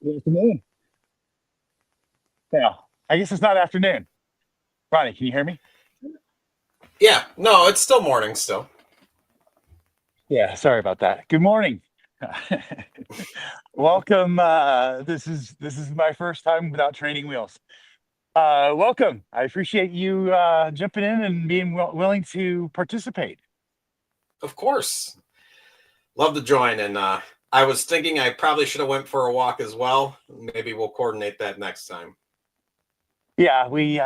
Good afternoon. Yeah, I guess it's not afternoon. Ronnie, can you hear me? Yeah, no, it's still morning still. Yeah, sorry about that. Good morning. Welcome. This is my first time without training wheels. Welcome. I appreciate you jumping in and being willing to participate. Of course. Love to join. And I was thinking I probably should have went for a walk as well. Maybe we'll coordinate that next time. Yeah, we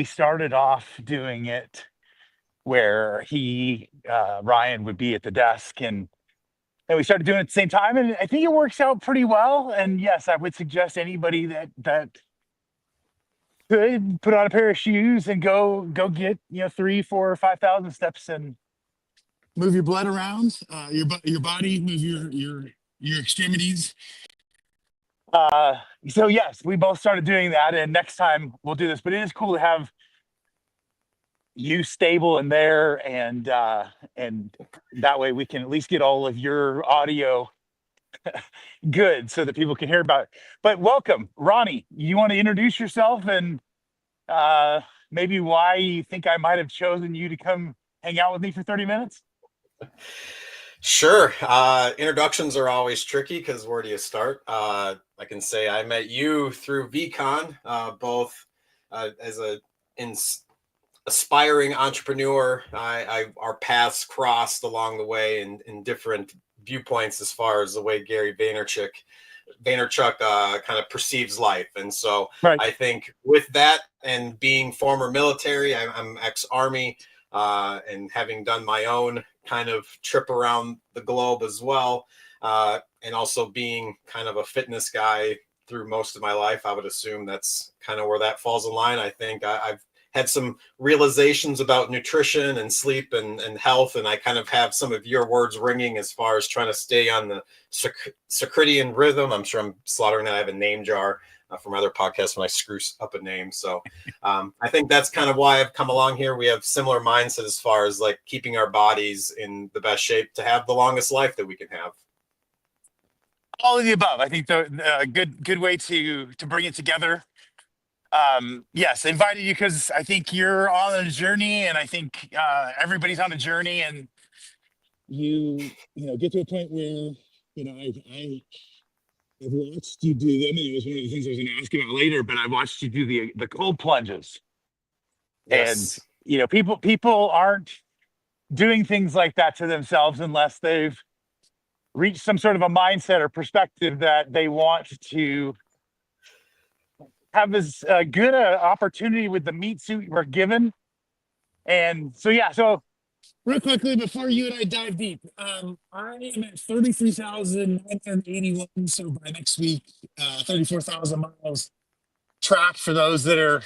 started off doing it where Ryan would be at the desk and we started doing it at the same time, and I think it works out pretty well. And yes, I would suggest anybody that could put on a pair of shoes and go get 3, 4, or 5,000 steps and move your blood around, your body, move your extremities. So yes, we both started doing that, and next time we'll do this. But it is cool to have you stable in there, and that way we can at least get all of your audio good so that people can hear about it. But welcome, Ronnie. You want to introduce yourself and maybe why you think I might have chosen you to come hang out with me for 30 minutes? Sure. Introductions are always tricky because where do you start? I can say I met you through VCon, both as an aspiring entrepreneur. Our paths crossed along the way in different viewpoints as far as the way Gary Vaynerchuk kind of perceives life. And so Right. I think with that and being former military, I'm ex-Army, and having done my own kind of trip around the globe as well, and also being kind of a fitness guy through most of my life, I would assume that's kind of where that falls in line. I think I've had some realizations about nutrition and sleep and health, and I kind of have some of your words ringing as far as trying to stay on the circadian rhythm. I'm sure I'm slaughtering that. I have a name jar from other podcasts when I screw up a name. So I think that's kind of why I've come along here. We have similar mindset as far as like keeping our bodies in the best shape to have the longest life that we can have. All of the above. I think the good way to bring it together. Yes, I invited you because I think you're on a journey, and I think everybody's on a journey, and you get to a point where I've watched you do. I mean, it was one of the things I was going to ask you about later, but I watched you do the cold plunges, and Yes. people aren't doing things like that to themselves unless they've reached some sort of a mindset or perspective that they want to have as good an opportunity with the meat suit we're given. And so, yeah, so real quickly before you and I dive deep, I am at 33,981. So by next week, 34,000 miles tracked for those that are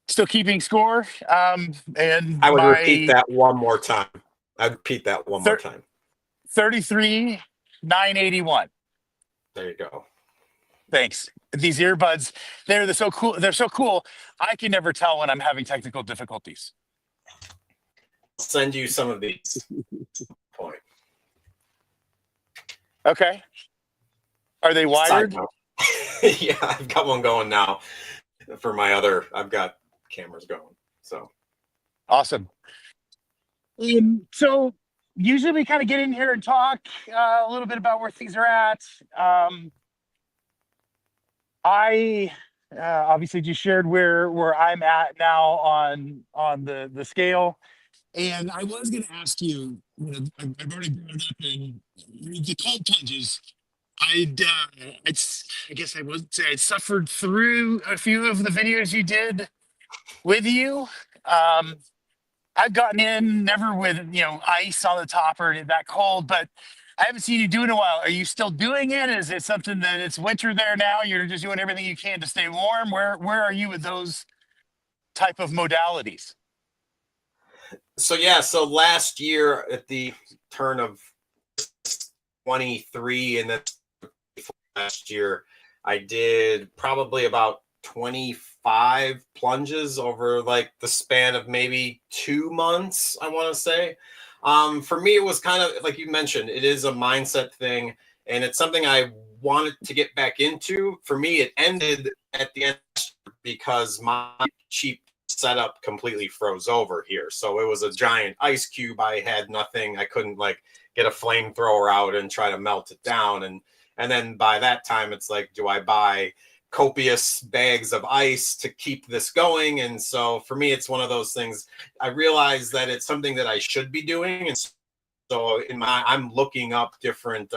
still keeping score. And I would repeat my that one more time. I'd repeat that one more time. 33,981. There you go. Thanks. These earbuds, they're so cool. They're so cool. I can never tell when I'm having technical difficulties. I'll send you some of these. Point. Okay. Are they wired? Yeah, I've got one going now for my other. I've got cameras going. So awesome. So usually we kind of get in here and talk a little bit about where things are at. I obviously just shared where I'm at now on the scale, and I was going to ask you. I've already brought it up in the cold plunges. I guess I would say I suffered through a few of the videos you did with you. I've gotten in never with ice on the top or that cold, but I haven't seen you do it in a while. Are you still doing it? Is it something that it's winter there now? You're just doing everything you can to stay warm. Where are you with those type of modalities? So last year at the turn of 23 and then last year, I did probably about 25 plunges over like the span of maybe 2 months, I want to say. For me, it was kind of like you mentioned, it is a mindset thing, and it's something I wanted to get back into. For me, it ended at the end because my cheap setup completely froze over here. So it was a giant ice cube. I had nothing. I couldn't like get a flamethrower out and try to melt it down. And then by that time, it's like, do I buy copious bags of ice to keep this going? And so for me, it's one of those things. I realize that it's something that I should be doing. And so I'm looking up different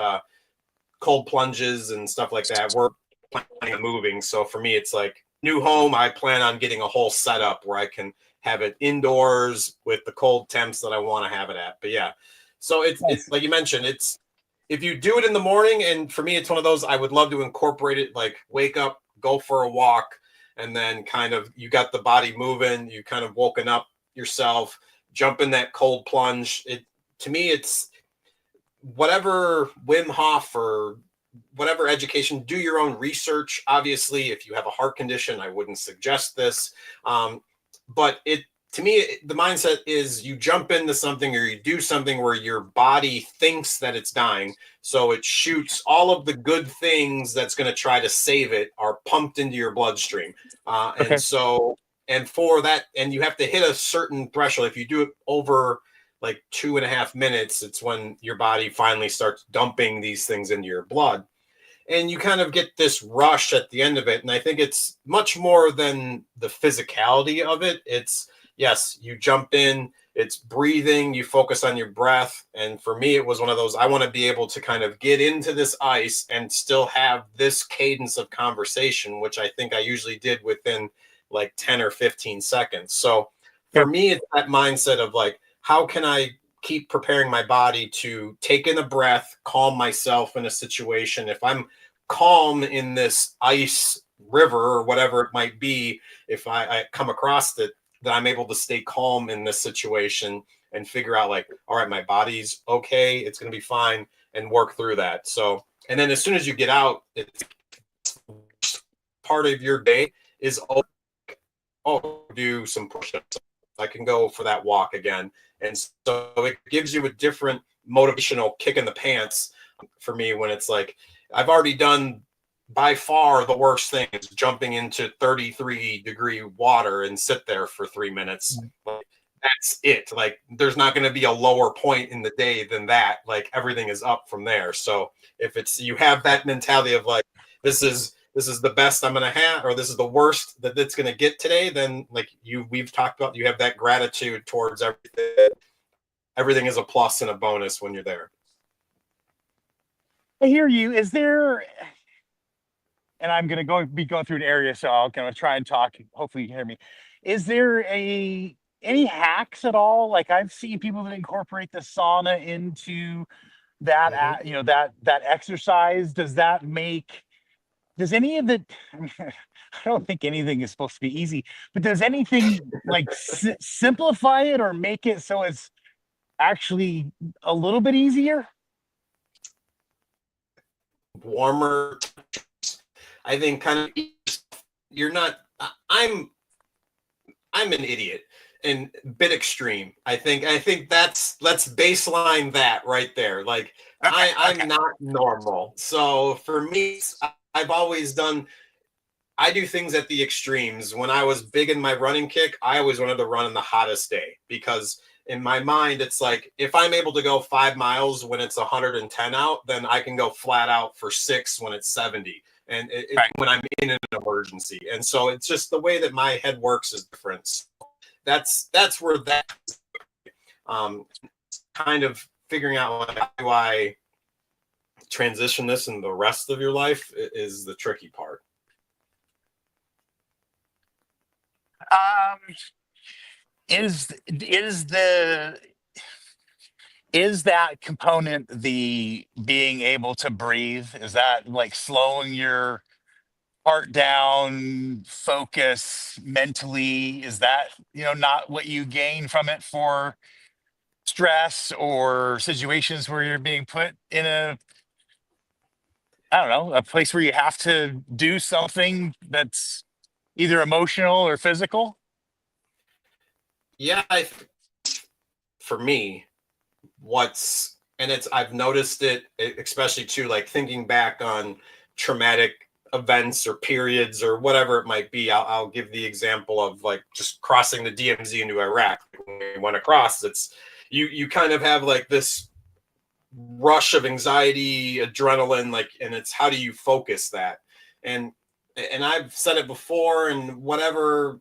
cold plunges and stuff like that. We're planning on moving. So for me, it's like new home. I plan on getting a whole setup where I can have it indoors with the cold temps that I want to have it at. But yeah, so it's like you mentioned, it's, if you do it in the morning, and for me, it's one of those, I would love to incorporate it, like wake up, go for a walk, and then kind of, you got the body moving, you kind of woken up yourself, jump in that cold plunge. To me, it's whatever Wim Hof or whatever education, do your own research. Obviously, if you have a heart condition, I wouldn't suggest this. But to me, the mindset is you jump into something or you do something where your body thinks that it's dying. So it shoots all of the good things that's going to try to save it are pumped into your bloodstream. Okay. And for that, and you have to hit a certain threshold. If you do it over like 2.5 minutes, it's when your body finally starts dumping these things into your blood. And you kind of get this rush at the end of it. And I think it's much more than the physicality of it. It's, yes, you jump in, it's breathing, you focus on your breath. And for me, it was one of those, I want to be able to kind of get into this ice and still have this cadence of conversation, which I think I usually did within like 10 or 15 seconds. So for me, it's that mindset of like, how can I keep preparing my body to take in a breath, calm myself in a situation? If I'm calm in this ice river or whatever it might be, if I come across it, that I'm able to stay calm in this situation and figure out like, all right, my body's okay, it's going to be fine, and work through that. So, and then as soon as you get out, it's part of your day is, do some push-ups. I can go for that walk again. And so it gives you a different motivational kick in the pants for me when it's like, I've already done by far the worst thing is jumping into 33-degree water and sit there for 3 minutes. Like, that's it. Like, there's not going to be a lower point in the day than that. Like, everything is up from there. So if it's, you have that mentality of like, this is the best I'm going to have, or this is the worst that it's going to get today, then like we've talked about, you have that gratitude towards everything. Everything is a plus and a bonus when you're there. I hear you. Is there, and I'm going to be going through an area, so I'll kind of try and talk. Hopefully you can hear me. Is there any hacks at all? Like I've seen people that incorporate the sauna into that, that exercise. Does any of it, I don't think anything is supposed to be easy, but does anything like simplify it or make it so it's actually a little bit easier? Warmer, I think kind of, you're not, I'm an idiot and a bit extreme. I think let's baseline that right there. Like I'm not normal. So for me, I've always I do things at the extremes. When I was big in my running kick, I always wanted to run on the hottest day because in my mind, it's like, if I'm able to go 5 miles when it's 110 out, then I can go flat out for 6 when it's 70. And when I'm in an emergency. And so it's just the way that my head works is different. So that's where that kind of figuring out how do I transition this in the rest of your life is the tricky part. Is that component the being able to breathe? Is that like slowing your heart down, focus mentally? Is that, not what you gain from it for stress or situations where you're being put in I don't know, a place where you have to do something that's either emotional or physical? Yeah, for me, what's and I've noticed it, especially too, like thinking back on traumatic events or periods or whatever it might be. I'll give the example of like just crossing the DMZ into Iraq. When we went across, it's you kind of have like this rush of anxiety, adrenaline, like, and it's how do you focus that? And I've said it before, and whatever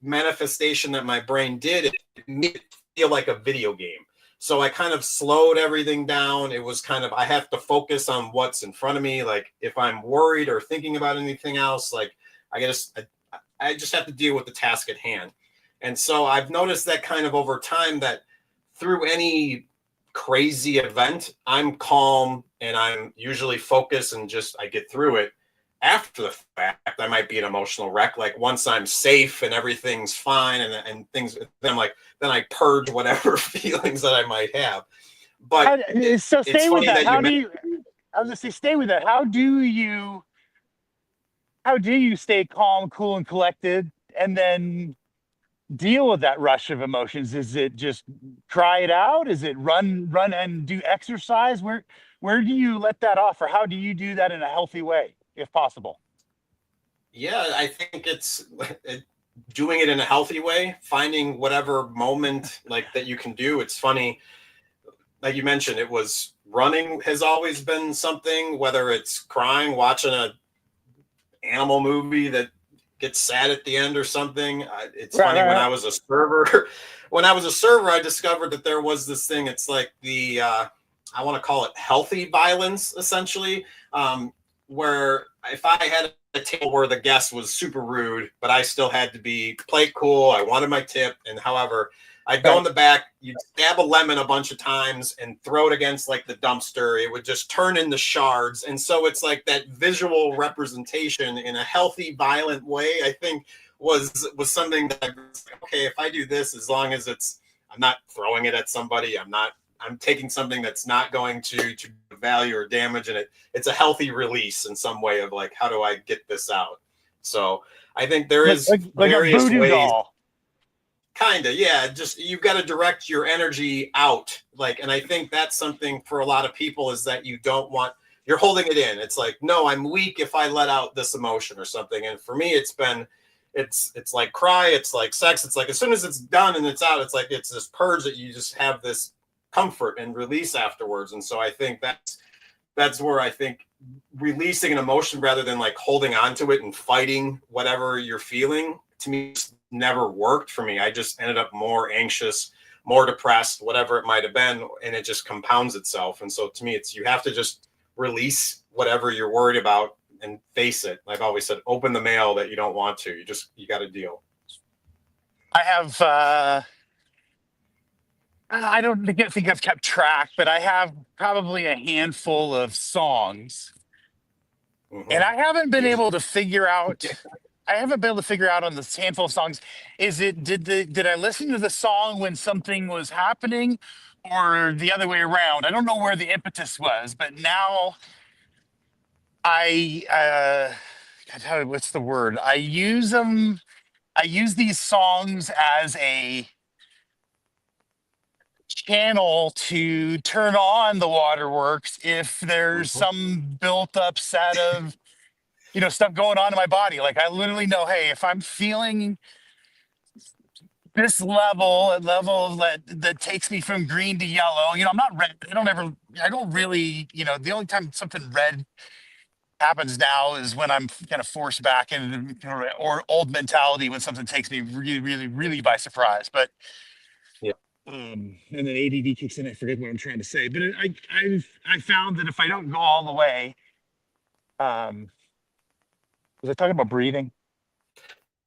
manifestation that my brain did, it made it feel like a video game. So I kind of slowed everything down. It was kind of, I have to focus on what's in front of me. Like if I'm worried or thinking about anything else, like I just have to deal with the task at hand. And so I've noticed that kind of over time, that through any crazy event, I'm calm and I'm usually focused and just I get through it. After the fact, I might be an emotional wreck. Like once I'm safe and everything's fine and things, then I'm like, then I purge whatever feelings that I might have. But so stay with that. How do you? I was gonna say, stay with that. How do you stay calm, cool, and collected, and then deal with that rush of emotions? Is it just cry it out? Is it run and do exercise? Where do you let that off, or how do you do that in a healthy way, if possible? Yeah, I think it's doing it in a healthy way, finding whatever moment like that you can do. It's funny, like you mentioned, it was running has always been something, whether it's crying, watching a animal movie that gets sad at the end or something. It's funny. When I was a server, I discovered that there was this thing. It's like the, I want to call it healthy violence, essentially, where if I had a table where the guest was super rude, but I still had to play it cool. I wanted my tip. And however, I'd go in the back, you'd stab a lemon a bunch of times and throw it against like the dumpster. It would just turn into shards. And so it's like that visual representation in a healthy, violent way, I think was something that I was like, okay, if I do this, as long as I'm not throwing it at somebody, I'm taking something that's not going to value or damage, and it's a healthy release in some way of like, how do I get this out? So I think there is like various a voodoo ways. Doll. Kinda, yeah. Just you've got to direct your energy out, like, and I think that's something for a lot of people is that you're holding it in. It's like, no, I'm weak if I let out this emotion or something. And for me, it's like cry, it's like sex. It's like as soon as it's done and it's out, it's like it's this purge that you just have this comfort and release afterwards. And so I think that's where I think releasing an emotion rather than like holding on to it and fighting whatever you're feeling, to me, never worked for me. I just ended up more anxious, more depressed, whatever it might have been, and it just compounds itself. And so to me, you have to just release whatever you're worried about and face it. I've always said, open the mail that you don't want to. You got to deal. I have I don't think I've kept track, but I have probably a handful of songs, and I haven't been able to figure out. I haven't been able to figure out on this handful of songs. Did I listen to the song when something was happening, or the other way around? I don't know where the impetus was, but now God, what's the word? I use them. I use these songs as a channel to turn on the waterworks if there's some built up set of stuff going on in my body. Like I literally know, hey, if I'm feeling this a level that takes me from green to yellow, I'm not red. I don't really, the only time something red happens now is when I'm kind of forced back into or old mentality, when something takes me really, really, really by surprise. But and then ADD kicks in. I forget what I'm trying to say, but I found that if I don't go all the way, was I talking about breathing?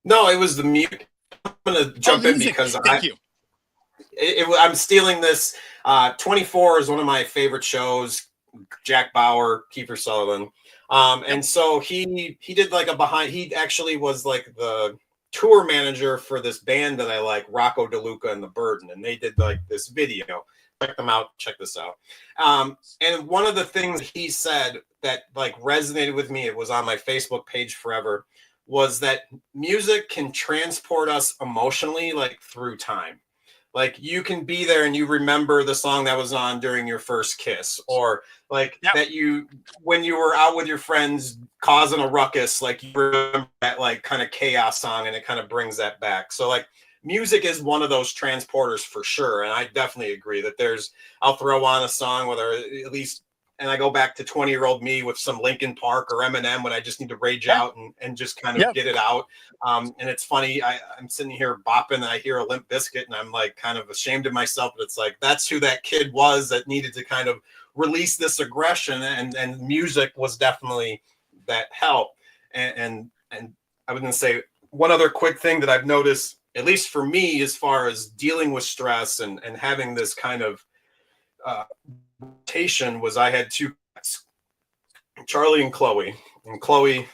No, it was the mute. I'm gonna jump in because I'm stealing this. 24 is one of my favorite shows. Jack Bauer, Kiefer Sutherland, and so he did like he actually was like the tour manager for this band that I like, Rocco DeLuca and the Burden, and they did like this video. Check them out. Check this out. And one of the things he said that like resonated with me, it was on my Facebook page forever, was that music can transport us emotionally like through time. Like you can be there and you remember the song that was on during your first kiss, or like Yep. that you, when you were out with your friends causing a ruckus, like you remember that like kind of chaos song and it kind of brings that back. So like music is one of those transporters for sure. And I definitely agree that I'll throw on a song, whether at least, and I go back to 20-year-old me with some Linkin Park or Eminem when I just need to rage Yeah. out and just kind of Yep. get it out. And it's funny, I'm sitting here bopping and I hear a Limp Bizkit and I'm like kind of ashamed of myself, but it's like that's who that kid was that needed to kind of release this aggression, and music was definitely that help. And I was going to say one other quick thing that I've noticed, at least for me, as far as dealing with stress and having this kind of rotation, was I had two cats, Charlie and Chloe. And Chloe,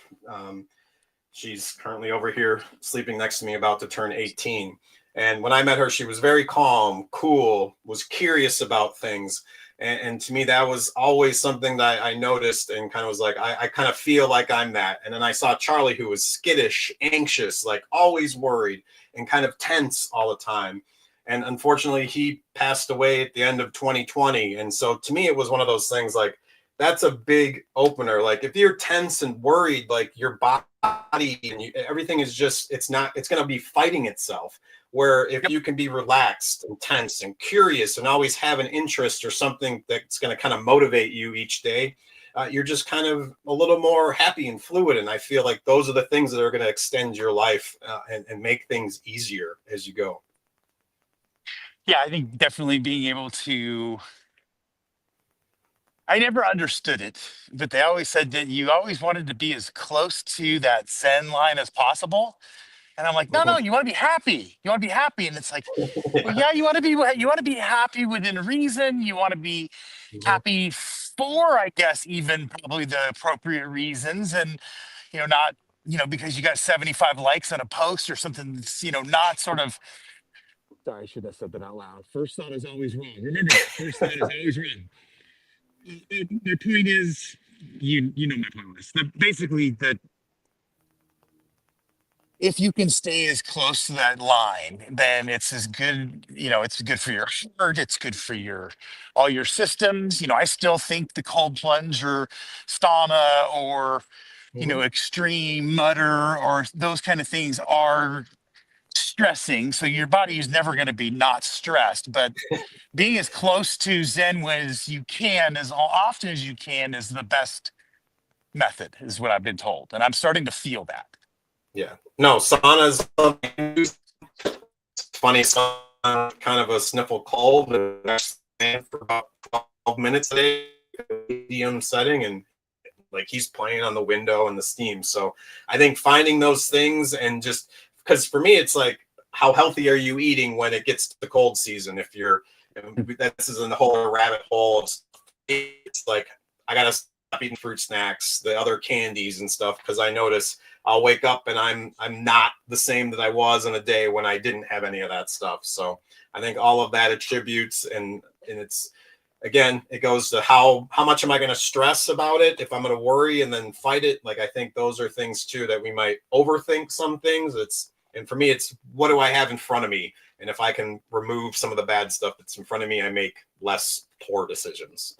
she's currently over here sleeping next to me, about to turn 18. And when I met her, she was very calm, cool, was curious about things. And to me, that was always something that I noticed and kind of was like, I kind of feel like I'm that. And then I saw Charlie, who was skittish, anxious, like always worried and kind of tense all the time. And unfortunately, he passed away at the end of 2020. And so to me, it was one of those things like, that's a big opener. Like if you're tense and worried, like your body and everything is just, it's going to be fighting itself. Where if Yep. you can be relaxed and tense and curious and always have an interest or something that's going to kind of motivate you each day, you're just kind of a little more happy and fluid. And I feel like those are the things that are going to extend your life and make things easier as you go. Yeah, I think definitely being able to. I never understood it, but they always said that you always wanted to be as close to that Zen line as possible. And I'm like, no, no, Mhm. you want to be happy. You want to be happy. And it's like, well, Yeah. yeah, you want to be happy within reason. You want to be Mhm. happy for, I guess, even probably the appropriate reasons. And, not, because you got 75 likes on a post or something that's, not sort of. Sorry, I should have said that out loud. First thought is always wrong. Remember that. First thought is always wrong. My point is, you know my point was that basically that if you can stay as close to that line, then it's as good, it's good for your heart, it's good for all your systems. I still think the cold plunge or sauna or, Mhm. extreme mutter or those kind of things are stressing. So your body is never going to be not stressed, but being as close to Zen as you can, as often as you can, is the best method, is what I've been told. And I'm starting to feel that. Yeah. No, sauna's funny. Sauna, kind of a sniffle cold, and for about 12 minutes a day, medium setting, and like he's playing on the window and the steam. So I think finding those things, and just because for me, it's like, how healthy are you eating when it gets to the cold season? If you're, this is in the whole rabbit hole. It's like, I got to stop eating fruit snacks, the other candies and stuff, because I notice I'll wake up and I'm not the same that I was in a day when I didn't have any of that stuff. So I think all of that attributes, and it's, again, it goes to how much am I going to stress about it, if I'm going to worry and then fight it. Like I think those are things too that we might overthink some things. And for me, it's what do I have in front of me, and if I can remove some of the bad stuff that's in front of me, I make less poor decisions.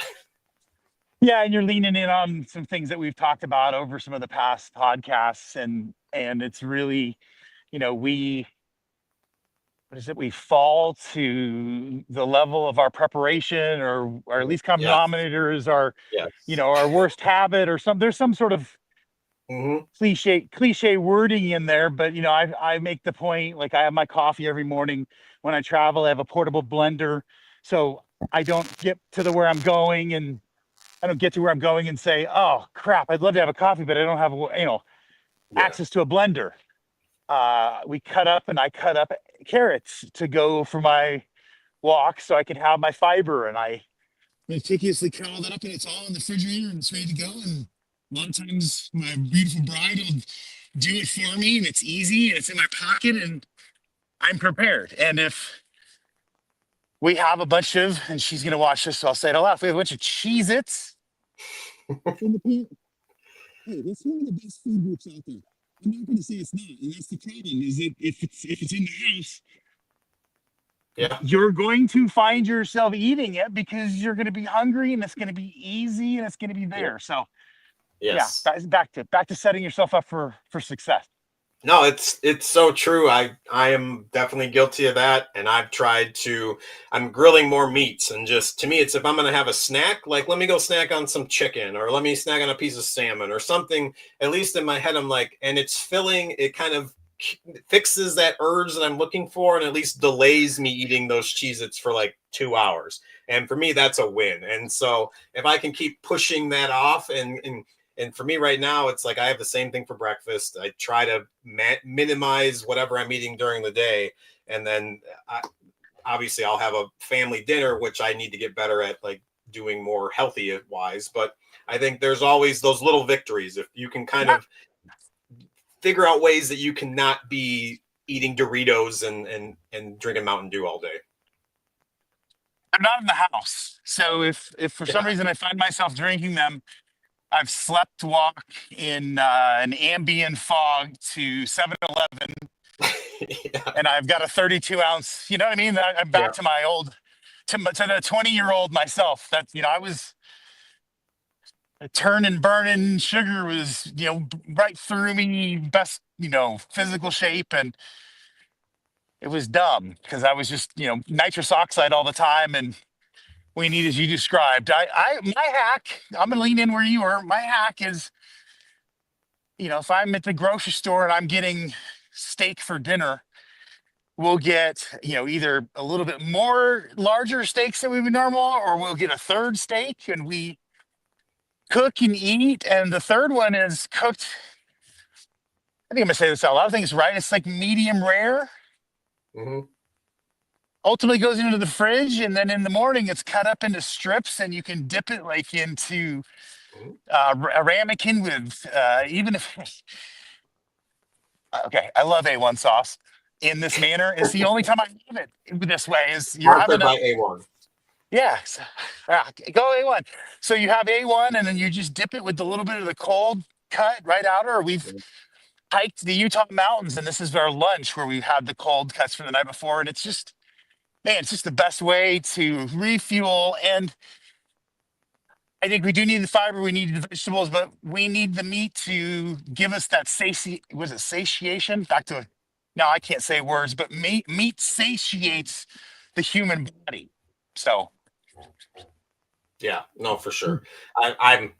Yeah, and you're leaning in on some things that we've talked about over some of the past podcasts, and it's really, we what is it? We fall to the level of our preparation, or our least common Yes. denominators, our, Yes. our worst habit, or there's some sort of Mm-hmm. cliche wording in there. But I make the point, like I have my coffee every morning when I travel. I have a portable blender, so I don't get to where I'm going, and I don't get to where I'm going and say, oh crap, I'd love to have a coffee, but I don't have Yeah. access to a blender. I cut up carrots to go for my walk so I can have my fiber, and I meticulously cut all that up, and it's all in the refrigerator and it's ready to go. And a lot of times my beautiful bride will do it for me, and it's easy and it's in my pocket and I'm prepared. And if we have a bunch of, and she's going to watch this, so I'll say it aloud, if we have a bunch of Cheez Its in the pit, hey, that's one of the best food groups out there. I'm not going to say it's not, and that's the problem. Is that if it's in the house, Yeah. you're going to find yourself eating it because you're going to be hungry and it's going to be easy and it's going to be Yeah. there. So yeah, Yes. back to setting yourself up for success. No, it's so true. I am definitely guilty of that, and I'm grilling more meats, and just to me it's if I'm gonna have a snack, like let me go snack on some chicken, or let me snack on a piece of salmon or something. At least in my head I'm like, and it's filling, it kind of fixes that urge that I'm looking for, and at least delays me eating those Cheez-Its for like 2 hours. And for me that's a win. And so if I can keep pushing that off, and for me right now, it's like I have the same thing for breakfast. I try to minimize whatever I'm eating during the day. And then obviously I'll have a family dinner, which I need to get better at, like doing more healthy wise. But I think there's always those little victories. If you can kind of figure out ways that you cannot be eating Doritos and drinking Mountain Dew all day. I'm not in the house. So if for some Yeah. reason I find myself drinking them, I've slept walk in an ambient fog to 7-Eleven, Yeah. and I've got a 32-ounce. You know what I mean? I'm Yeah. back to my old, to the 20-year-old myself. That I was turning, burning. Sugar was right through me. Best physical shape, and it was dumb because I was just nitrous oxide all the time, and we need, as you described. My hack. I'm gonna lean in where you were. My hack is, if I'm at the grocery store and I'm getting steak for dinner, we'll get, either a little bit more larger steaks than we would normal, or we'll get a third steak and we cook and eat. And the third one is cooked. I think I'm gonna say this out loud. I think it's right. It's like medium rare. Hmm. Ultimately goes into the fridge, and then in the morning it's cut up into strips, and you can dip it like into a ramekin with even if okay, I love A1 sauce in this manner. It's the only time I have it this way. Is you're having Sponsored a by A1. yeah, go A1. So you have A1, and then you just dip it with a little bit of the cold cut right outer. We've hiked the Utah mountains, and this is our lunch where we had the cold cuts from the night before, and it's just man, it's just the best way to refuel. And I think we do need the fiber, we need the vegetables, but we need the meat to give us that satiation? Back to now I can't say words, but meat satiates the human body. So Yeah, no, for sure. I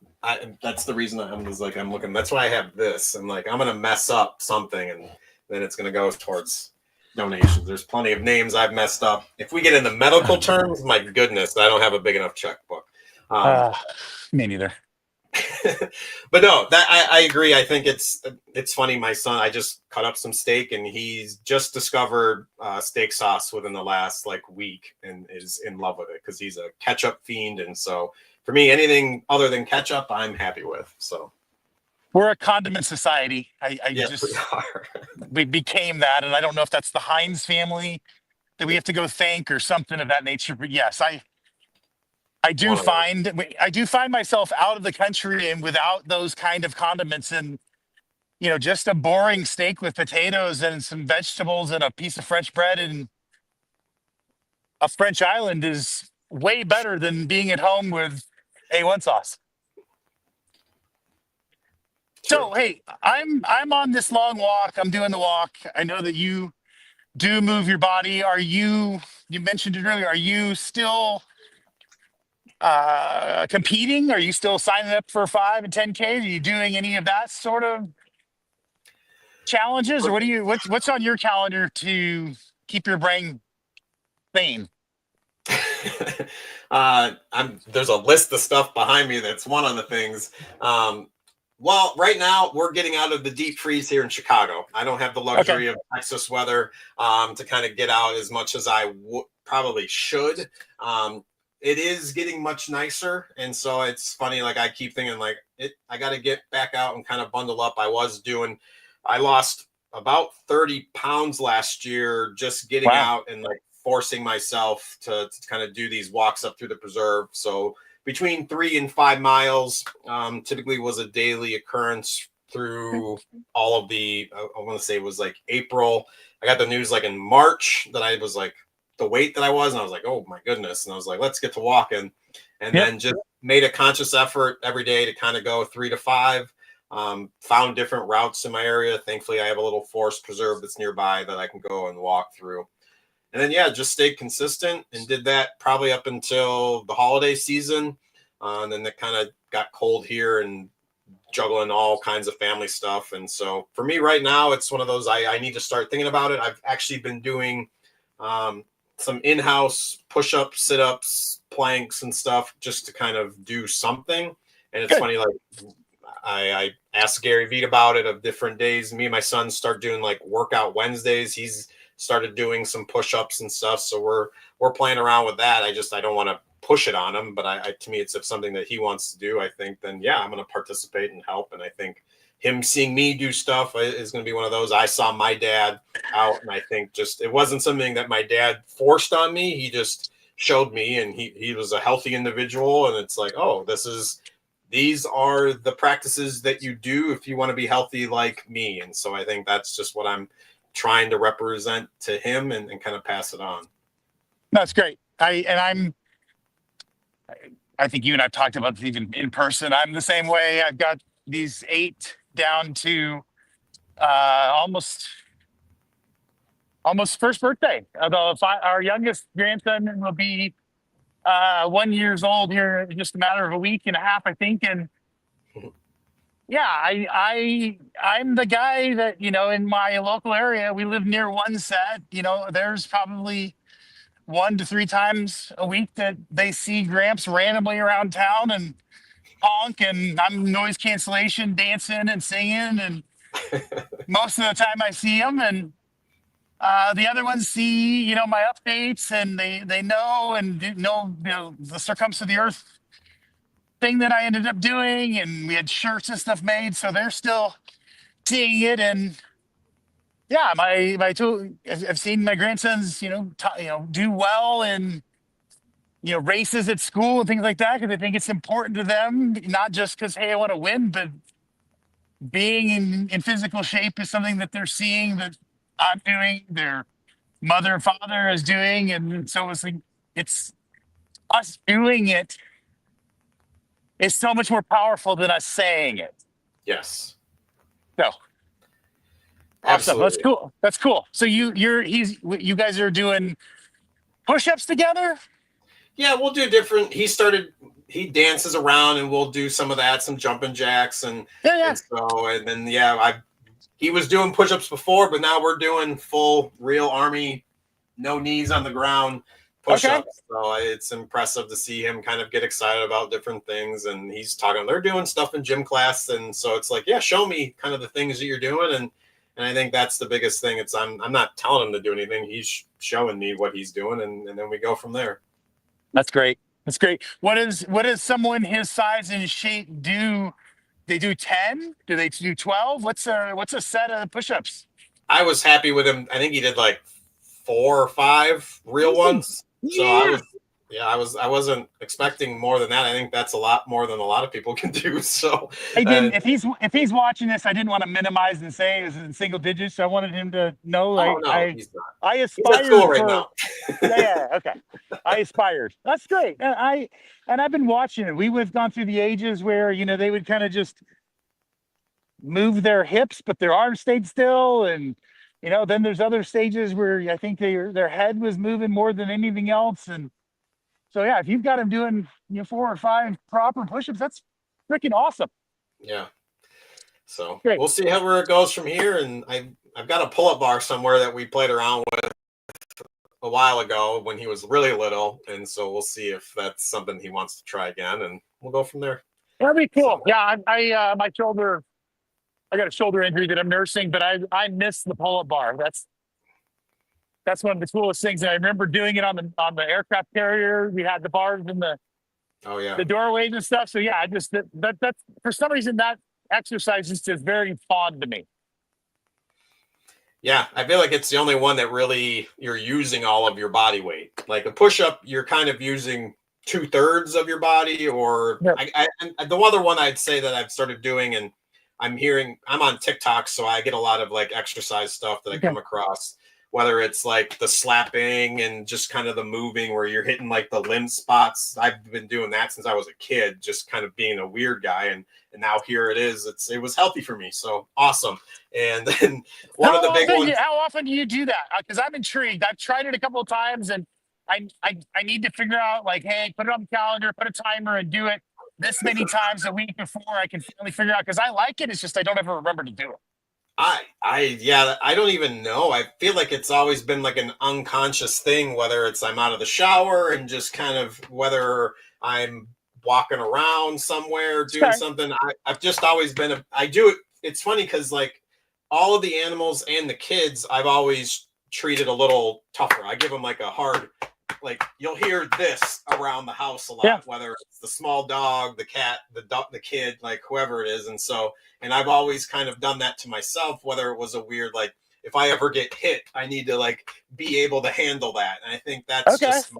that's the reason I'm just like I'm looking. That's why I have this. I'm like I'm gonna mess up something, and then it's gonna go towards donations. There's plenty of names I've messed up. If we get into medical terms, my goodness, I don't have a big enough checkbook. Um, uh me neither. but no, that I agree. I think it's funny. My son, I just cut up some steak, and he's just discovered steak sauce within the last like week, and is in love with it because he's a ketchup fiend. And so for me, anything other than ketchup, I'm happy with. So We're a condiment society. I yes, we just are. we became that, and I don't know if that's the Heinz family that we have to go thank or something of that nature. But yes, One of them. I do find myself out of the country and without those kind of condiments, and just a boring steak with potatoes and some vegetables and a piece of French bread and a French island is way better than being at home with A1 sauce. True. So hey, I'm on this long walk. I'm doing the walk. I know that you do move your body. You mentioned it earlier, are you still competing? Are you still signing up for 5 and 10Ks? Are you doing any of that sort of challenges, or what's on your calendar to keep your brain sane? There's a list of stuff behind me. That's one of the things. Well, right now we're getting out of the deep freeze here in Chicago. I don't have the Okay. luxury of Texas weather to kind of get out as much as I probably should. It is getting much nicer, and so it's funny. Like I keep thinking, like I got to get back out and kind of bundle up. I lost about 30 pounds last year just getting Wow. out and like forcing myself to kind of do these walks up through the preserve. So between 3 and 5 miles typically was a daily occurrence through all of the, I want to say it was like April. I got the news like in March that I was like the weight that I was, and I was like, oh my goodness. And I was like, let's get to walking. And Yep. then just made a conscious effort every day to kind of go 3 to 5. Found different routes in my area. Thankfully, I have a little forest preserve that's nearby that I can go and walk through. And then, yeah, just stayed consistent and did that probably up until the holiday season. And then it kind of got cold here and juggling all kinds of family stuff. And so for me right now, it's one of those, I need to start thinking about it. I've actually been doing some in-house push-ups, sit-ups, planks and stuff just to kind of do something. And it's funny, like I asked Gary Vee about it of different days. Me and my son start doing like workout Wednesdays. He's started doing some push-ups and stuff. So we're playing around with that. I don't want to push it on him, but to me, it's if something that he wants to do, I think then, yeah, I'm going to participate and help. And I think him seeing me do stuff is going to be one of those. I saw my dad out, and I think just, it wasn't something that my dad forced on me. He just showed me, and he was a healthy individual. And it's like, oh, these are the practices that you do if you want to be healthy like me. And so I think that's just what I'm trying to represent to him and kind of pass it on. That's great. I think you and I've talked about this even in person. I'm the same way. I've got these 8 down to almost first birthday. Although our youngest grandson will be 1 year old here in just a matter of a week and a half, I think. And yeah, I'm the guy that, in my local area, we live near one set. There's probably 1 to 3 times a week that they see Gramps randomly around town and honk, and I'm noise cancellation, dancing and singing. And most of the time I see him, and the other ones see, my updates, and they know and know, the circumference of the earth thing that I ended up doing, and we had shirts and stuff made, so they're still seeing it. And yeah, I've seen my grandsons, do well in, races at school and things like that, because I think it's important to them, not just because, hey, I want to win, but being in physical shape is something that they're seeing that I'm doing, their mother and father is doing. And so it's like, it's us doing it is so much more powerful than us saying it. Yes. So awesome. Absolutely. That's cool. So you guys are doing push-ups together? Yeah, we'll do different. He dances around, and we'll do some of that, some jumping jacks, and then he was doing push-ups before, but now we're doing full real Army, no knees on the ground push-ups. Okay. So it's impressive to see him kind of get excited about different things, and he's talking. They're doing stuff in gym class, and so it's like, yeah, show me kind of the things that you're doing, and I think that's the biggest thing. It's I'm not telling him to do anything. He's showing me what he's doing, and then we go from there. That's great. What does someone his size and shape do? They do 10? Do they do 12? What's a set of push-ups? I was happy with him. I think he did like 4 or 5 real ones. Yeah. So I wasn't expecting more than that. I think that's a lot more than a lot of people can do. So if he's watching this, I didn't want to minimize and say it was in single digits. So I wanted him to know, he's not. I aspired he's at school right now. Yeah, okay. I aspired. That's great. And I've been watching it. We've gone through the ages where, they would kind of just move their hips, but their arms stayed still. And, then there's other stages where I think their head was moving more than anything else. And so, yeah, if you've got them doing 4 or 5 proper push-ups, that's freaking awesome. Yeah. So great. We'll see where it goes from here. And I've got a pull-up bar somewhere that we played around with a while ago when he was really little. And so we'll see if that's something he wants to try again, and we'll go from there. That'd be cool. So, yeah, my shoulder, I got a shoulder injury that I'm nursing, but I miss the pull-up bar. That's one of the coolest things. And I remember doing it on the aircraft carrier. We had the bars in the doorways and stuff. So yeah, that's for some reason that exercise is just very fond to me. Yeah, I feel like it's the only one that really you're using all of your body weight. Like a push-up, you're kind of using 2/3 of your body. Or the other one I'd say that I've started doing, and I'm on TikTok, so I get a lot of like exercise stuff that I come across. whether it's like the slapping and just kind of the moving where you're hitting like the limb spots. I've been doing that since I was a kid, just kind of being a weird guy. And now here it is. It was healthy for me. So awesome. And then one of the big ones. How often do you do that? Because I'm intrigued. I've tried it a couple of times, and I need to figure out, like, hey, put it on the calendar, put a timer, and do it this many times a week before I can finally figure out. Because I like it. It's just I don't ever remember to do it. I don't even know. I feel like it's always been like an unconscious thing, whether it's I'm out of the shower and just kind of whether I'm walking around somewhere doing something. I've just always been I do it. It's funny because like all of the animals and the kids, I've always treated a little tougher. I give them like a hard, like you'll hear this around the house a lot, whether it's the small dog, the cat, the kid, like whoever it is. And I've always kind of done that to myself, whether it was a weird, like if I ever get hit, I need to like be able to handle that. And I think that's just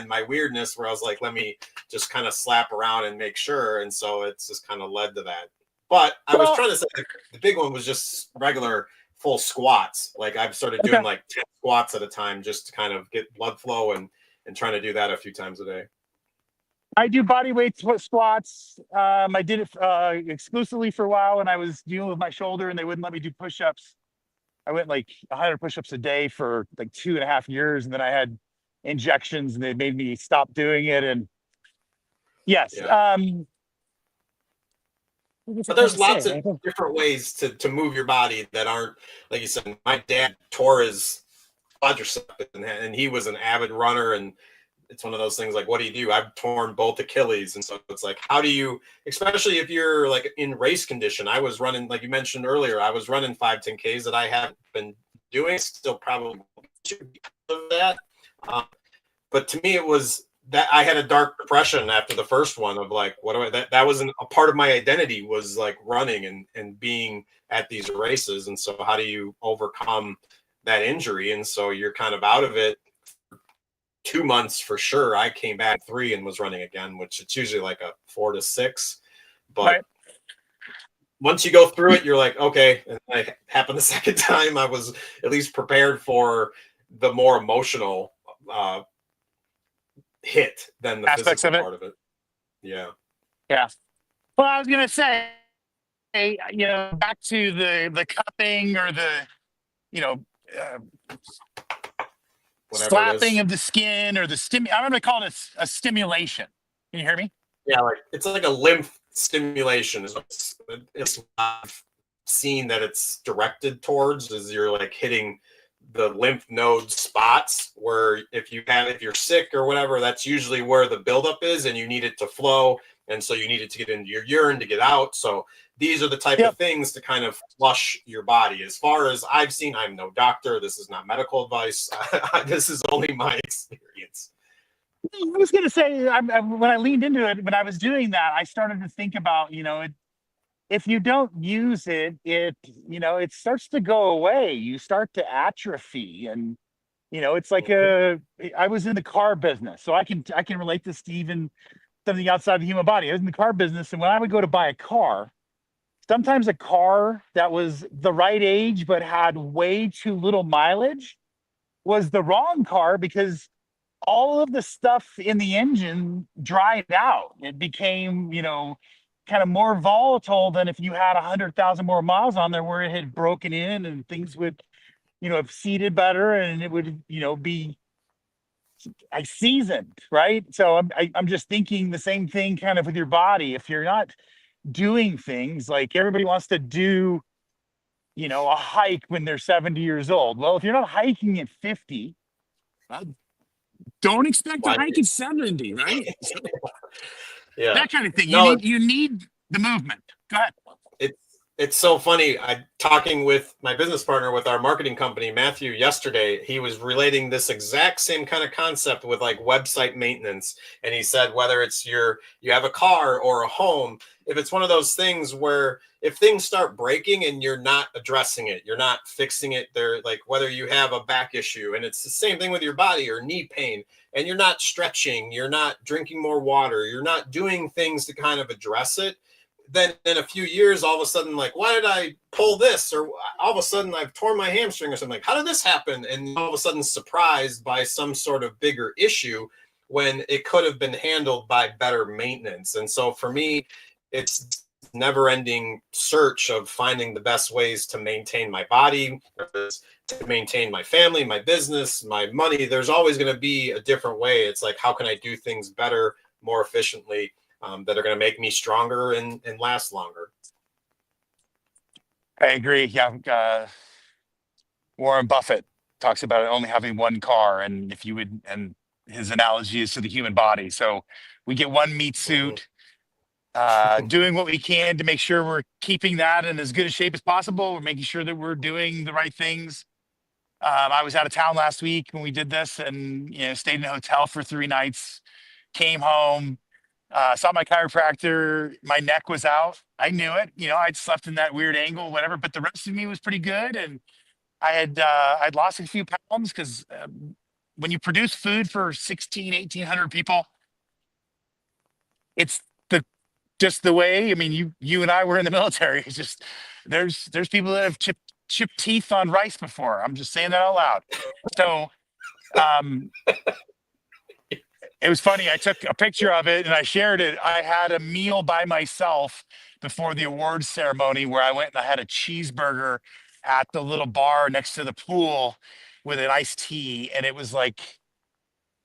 my weirdness where I was like, let me just kind of slap around and make sure. And so it's just kind of led to that. But I was trying to say the big one was just regular full squats. Like I've started doing like 10 squats at a time just to kind of get blood flow and trying to do that a few times a day. I do body weight squats. I did it exclusively for a while when I was dealing with my shoulder and they wouldn't let me do push-ups. I went like 100 push-ups a day for like 2.5 years. And then I had injections and they made me stop doing it. And yes. But there's lots of different ways to move your body that aren't, like you said, my dad tore his quadricep and he was an avid runner. And it's one of those things like, what do you do? I've torn both Achilles. And so it's like, how do you, especially if you're like in race condition, I was running, like you mentioned earlier, I was running 5-10Ks that I haven't been doing, still probably of that. But to me, it was that I had a dark depression after the first one of like, what do I, that wasn't a part of my identity was like running and being at these races. And so how do you overcome that injury? And so you're kind of out of it 2 months for sure. I came back 3 and was running again, which it's usually like a 4 to 6. But once you go through it, you're like, okay. And it happened the second time. I was at least prepared for the more emotional hit than the aspects physical of it. part of it. Yeah. Well, I was gonna say, back to the cupping or the, slapping of the skin or the I'm gonna call it a stimulation. Can you hear me? Yeah, like it's like a lymph stimulation. It's I've seen that it's directed towards is you're like hitting the lymph node spots where if you're sick or whatever, that's usually where the buildup is and you need it to flow. And so you need it to get into your urine to get out. So these are the type of things to kind of flush your body. As far as I've seen, I'm no doctor. This is not medical advice. This is only my experience. I was going to say, when I leaned into it, when I was doing that, I started to think about, if you don't use it, it starts to go away. You start to atrophy. And, it's like I was in the car business, so I can relate this to even something outside the human body. I was in the car business. And when I would go to buy a car, sometimes a car that was the right age, but had way too little mileage was the wrong car because all of the stuff in the engine dried out. It became, kind of more volatile than if you had 100,000 more miles on there where it had broken in and things would, have seated better and it would, be seasoned, right? So I'm just thinking the same thing kind of with your body. If you're not doing things like everybody wants to do, a hike when they're 70 years old. Well, if you're not hiking at 50, don't expect to hike at 70, right? So, that kind of thing. You need the movement. Go ahead. It's so funny. I'm talking with my business partner with our marketing company, Matthew, yesterday. He was relating this exact same kind of concept with like website maintenance. And he said, whether it's you have a car or a home, if it's one of those things where if things start breaking and you're not addressing it, you're not fixing it, they're like whether you have a back issue and it's the same thing with your body or knee pain and you're not stretching, you're not drinking more water, you're not doing things to kind of address it, then in a few years, all of a sudden, like, why did I pull this? Or all of a sudden I've torn my hamstring or something. Like, how did this happen? And all of a sudden surprised by some sort of bigger issue when it could have been handled by better maintenance. And so for me, it's never ending search of finding the best ways to maintain my body, to maintain my family, my business, my money. There's always going to be a different way. It's like, how can I do things better, more efficiently, that are going to make me stronger and last longer? I agree. Yeah. Warren Buffett talks about only having one car, and if you would, and his analogy is to the human body. So we get one meat suit, doing what we can to make sure we're keeping that in as good a shape as possible. We're making sure that we're doing the right things. I was out of town last week when we did this, and stayed in a hotel for 3 nights. Came home, saw my chiropractor. My neck was out. I knew it. I'd slept in that weird angle, whatever. But the rest of me was pretty good, and I'd lost a few pounds because when you produce food for 1,800 people, it's just the way. I mean, you and I were in the military. It's just there's people that have chipped teeth on rice before. I'm just saying that out loud. So um, it was funny. I took a picture of it and I shared it. I had a meal by myself before the awards ceremony where I went and I had a cheeseburger at the little bar next to the pool with an iced tea. And it was like,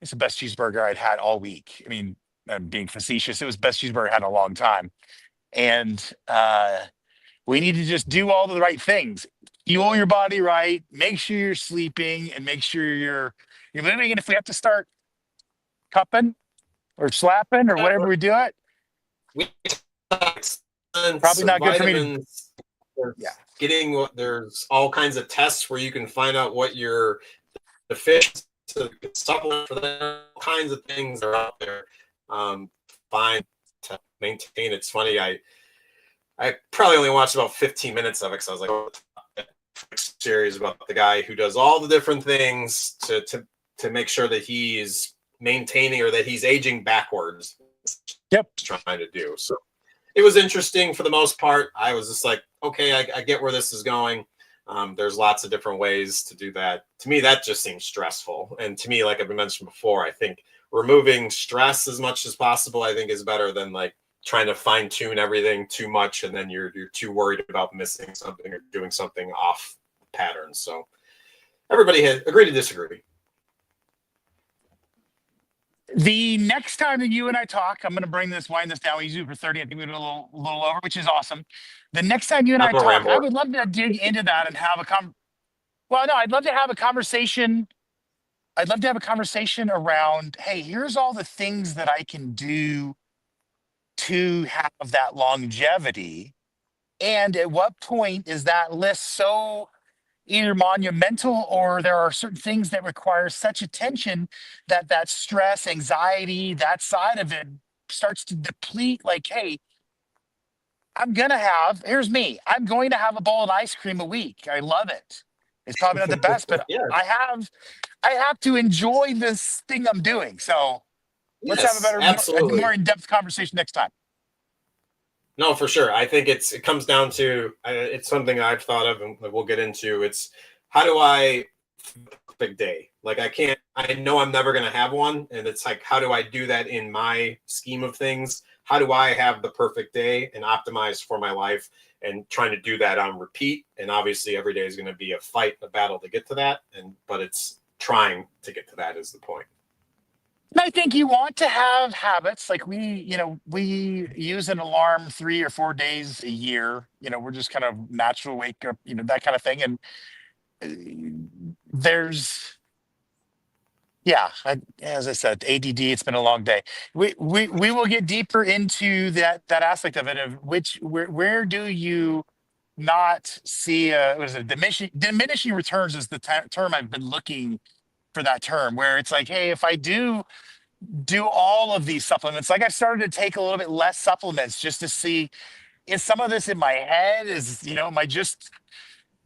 it's the best cheeseburger I'd had all week. I mean, I'm being facetious. It was the best cheeseburger I had in a long time. And we need to just do all the right things. Fuel your body right, make sure you're sleeping, and make sure you're moving. And if we have to start cupping or slapping or whatever we do it, We probably not good for me to, vitamins. yeah. There's all kinds of tests where you can find out what your deficiency, supplement for that, all kinds of things are out there. Fine to maintain. It's funny. I probably only watched about 15 minutes of it because I was like, oh, series about the guy who does all the different things to make sure that he is maintaining or that he's aging backwards. Yep. Trying to do. So it was interesting for the most part. I was just like, okay, I get where this is going. There's lots of different ways to do that. To me, that just seems stressful. And to me, like I've mentioned before, I think removing stress as much as possible, I think is better than like trying to fine tune everything too much. And then you're too worried about missing something or doing something off pattern. So everybody has agreed to disagree. The next time that you and I talk, I'm going to wind this down. We usually do for 30. I think we did a little over, which is awesome. The next time you and I talk, I would love to dig into that and have I'd love to have a conversation. I'd love to have a conversation around, hey, here's all the things that I can do to have that longevity. And at what point is that list so either monumental or there are certain things that require such attention that stress, anxiety, that side of it starts to deplete? Like, hey, here's me. I'm going to have a bowl of ice cream a week. I love it. It's probably not the best, but Yes. I have to enjoy this thing I'm doing. So let's have a more in-depth conversation next time. No, for sure. I think it comes down to, it's something I've thought of and we'll get into. It's how do I perfect day? Like I know I'm never going to have one. And it's like, how do I do that in my scheme of things? How do I have the perfect day and optimize for my life and trying to do that on repeat? And obviously every day is going to be a fight, a battle to get to that. But it's trying to get to that is the point. And I think you want to have habits like we use an alarm 3 or 4 days a year. We're just kind of natural wake up, that kind of thing. And as I said, ADD, it's been a long day. We will get deeper into that aspect of it, of where do you not see diminishing returns is the term I've been looking for, that term where it's like, hey, if I do all of these supplements, like I've started to take a little bit less supplements just to see, is some of this in my head? Am I just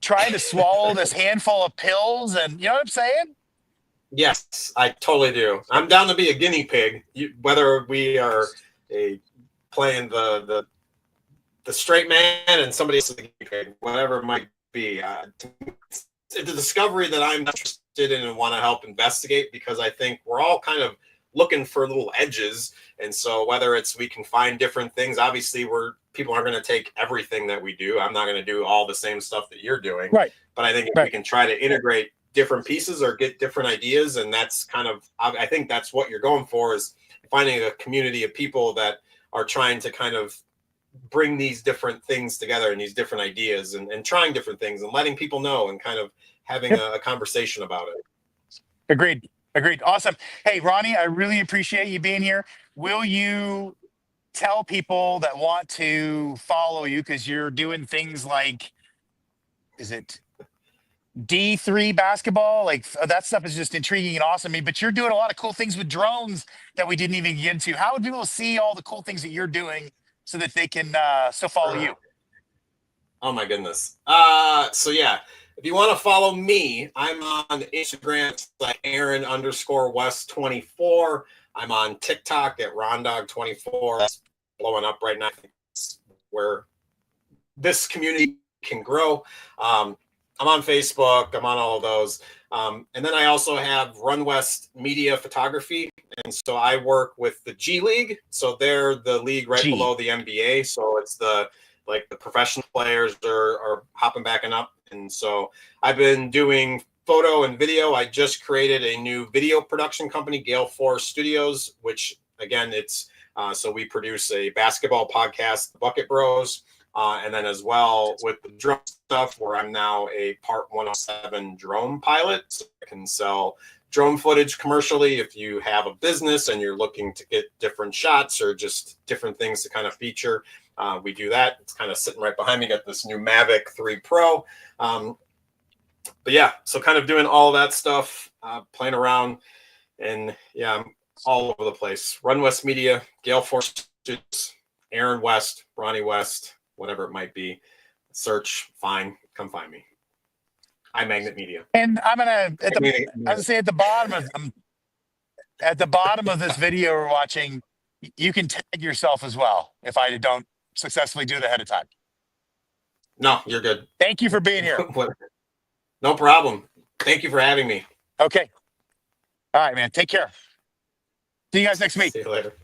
trying to swallow this handful of pills? And you know what I'm saying? Yes, I totally do. I'm down to be a guinea pig, whether we are playing the the straight man and somebody else is the guinea pig, whatever it might be. It's the discovery that I'm interested in and want to help investigate, because I think we're all kind of looking for little edges. And so whether it's we can find different things, obviously people aren't going to take everything that we do. I'm not going to do all the same stuff that you're doing. Right. But I think if we can try to integrate different pieces or get different ideas, and that's kind of, I think that's what you're going for, is finding a community of people that are trying to kind of bring these different things together and these different ideas and trying different things and letting people know and kind of having a conversation about it. Agreed. Awesome. Hey, Ronnie, I really appreciate you being here. Will you tell people that want to follow you, because you're doing things like, is it D3 basketball? Like that stuff is just intriguing and awesome. But you're doing a lot of cool things with drones that we didn't even get into. How would people see all the cool things that you're doing so that they can still follow you? Oh my goodness. So yeah, if you want to follow me, I'm on Instagram like Aaron_West24. I'm on TikTok at Rondog24. That's blowing up right now. It's where this community can grow. I'm on Facebook. I'm on all of those. And then I also have Run West Media Photography. And so I work with the G League. So they're the league right below the NBA. So it's the professional players are hopping back and up. And so I've been doing photo and video. I just created a new video production company, Gale 4 Studios, which again, it's so we produce a basketball podcast, The Bucket Bros. And then as well with the drone stuff, where I'm now a Part 107 drone pilot. So I can sell drone footage commercially if you have a business and you're looking to get different shots or just different things to kind of feature. We do that. It's kind of sitting right behind me. Got this new Mavic 3 Pro. But yeah, so kind of doing all that stuff, playing around, and yeah, I'm all over the place. Run West Media, Gale 4 Studios, Aaron West, Ronnie West, whatever it might be. Search, find, come find me. iMagnet Media. And I'm gonna say at the bottom of this video we're watching, you can tag yourself as well if I don't successfully do it ahead of time. No, you're good. Thank you for being here. No problem. Thank you for having me. Okay. All right, man. Take care. See you guys next week. See you later.